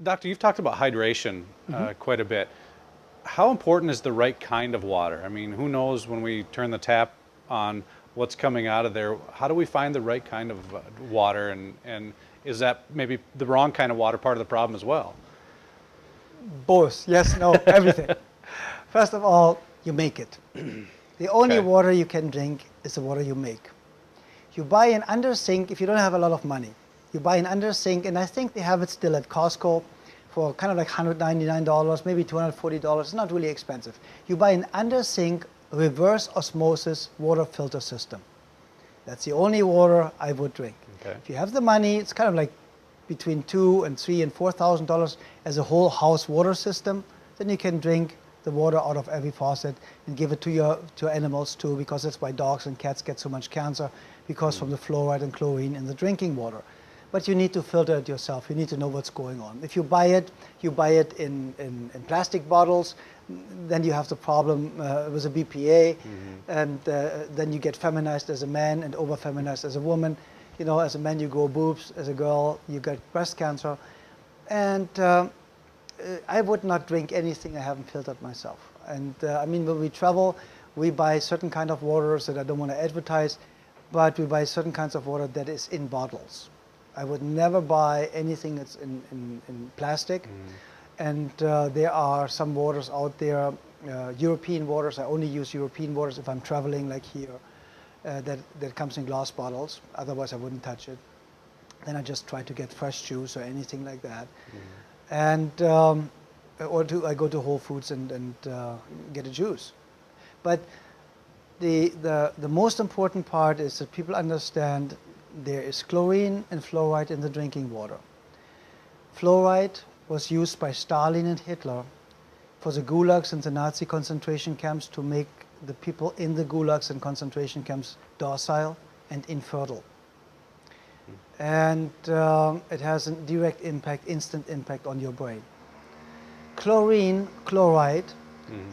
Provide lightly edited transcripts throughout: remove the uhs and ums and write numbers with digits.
Doctor, you've talked about hydration quite a bit. How important is the right kind of water? I mean, who knows when we turn the tap on what's coming out of there? How do we find the right kind of water, and is that maybe the wrong kind of water part of the problem as well? Both, yes, no, everything. First of all, you make it. The only water you can drink is the water you make. You buy an under sink if you don't have a lot of money. You buy an under sink, and I think they have it still at Costco for kind of like $199, maybe $240. It's not really expensive. You buy an under sink reverse osmosis water filter system. That's the only water I would drink. Okay. If you have the money, it's kind of like between $2,000 and $3,000 and $4,000 as a whole house water system. Then you can drink the water out of every faucet and give it to your animals too, because that's why dogs and cats get so much cancer, because from the fluoride and chlorine in the drinking water. But you need to filter it yourself. You need to know what's going on. If you buy it in plastic bottles, then you have the problem with the BPA, and then you get feminized as a man and over-feminized as a woman. You know, as a man you grow boobs, as a girl you get breast cancer. And I would not drink anything I haven't filtered myself. And I mean, when we travel, we buy certain kind of waters that I don't want to advertise, but we buy certain kinds of water that is in bottles. I would never buy anything that's in plastic. And there are some waters out there, European waters. I only use European waters if I'm traveling, like here, that comes in glass bottles. Otherwise, I wouldn't touch it. Then I just try to get fresh juice or anything like that. And I go to Whole Foods and get a juice. But the most important part is that people understand there is chlorine and fluoride in the drinking water. Fluoride was used by Stalin and Hitler for the gulags and the Nazi concentration camps to make the people in the gulags and concentration camps docile and infertile. And it has a direct impact, instant impact on your brain. Chloride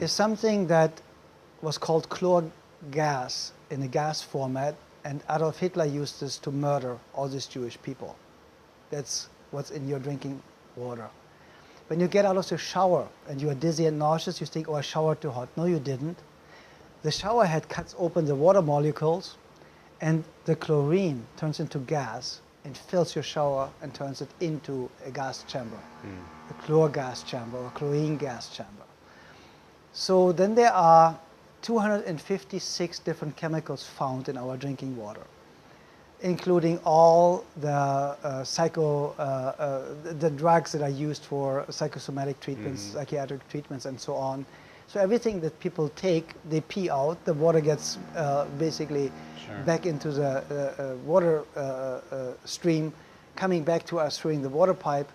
is something that was called chlor gas in a gas format, and Adolf Hitler used this to murder all these Jewish people. That's what's in your drinking water. When you get out of the shower and you are dizzy and nauseous, you think, oh, I showered too hot. No, you didn't. The shower head cuts open the water molecules, and the chlorine turns into gas and fills your shower and turns it into a gas chamber, a chlor gas chamber or chlorine gas chamber. So then there are 256 different chemicals found in our drinking water, including all the the drugs that are used for psychosomatic treatments, psychiatric treatments, and so on. So everything that people take, they pee out. The water gets basically back into the water stream, coming back to us through the water pipe.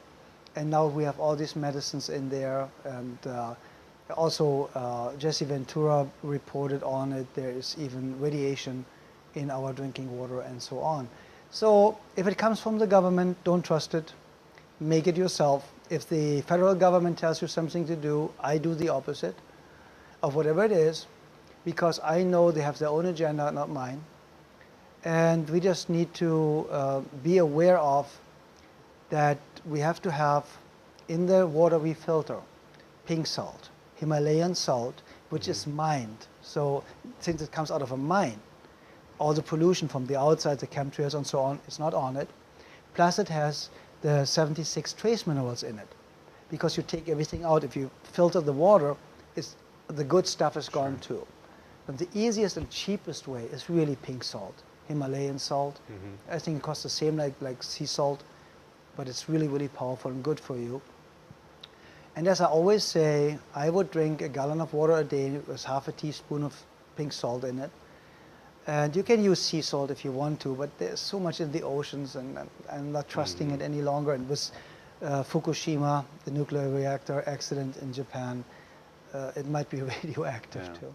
And now we have all these medicines in there. And also, Jesse Ventura reported on it. There is even radiation in our drinking water and so on. So if it comes from the government, don't trust it. Make it yourself. If the federal government tells you something to do, I do the opposite of whatever it is, because I know they have their own agenda, not mine. And we just need to be aware of that we have to have in the water we filter pink salt, Himalayan salt, which is mined. So since it comes out of a mine, all the pollution from the outside, the chemtrails and so on, is not on it. Plus it has the 76 trace minerals in it. Because you take everything out, if you filter the water, the good stuff is gone too. But the easiest and cheapest way is really pink salt, Himalayan salt. I think it costs the same like sea salt, but it's really, really powerful and good for you. And as I always say, I would drink a gallon of water a day with half a teaspoon of pink salt in it. And you can use sea salt if you want to, but there's so much in the oceans, and I'm not trusting it any longer. And with Fukushima, the nuclear reactor accident in Japan, it might be radioactive too.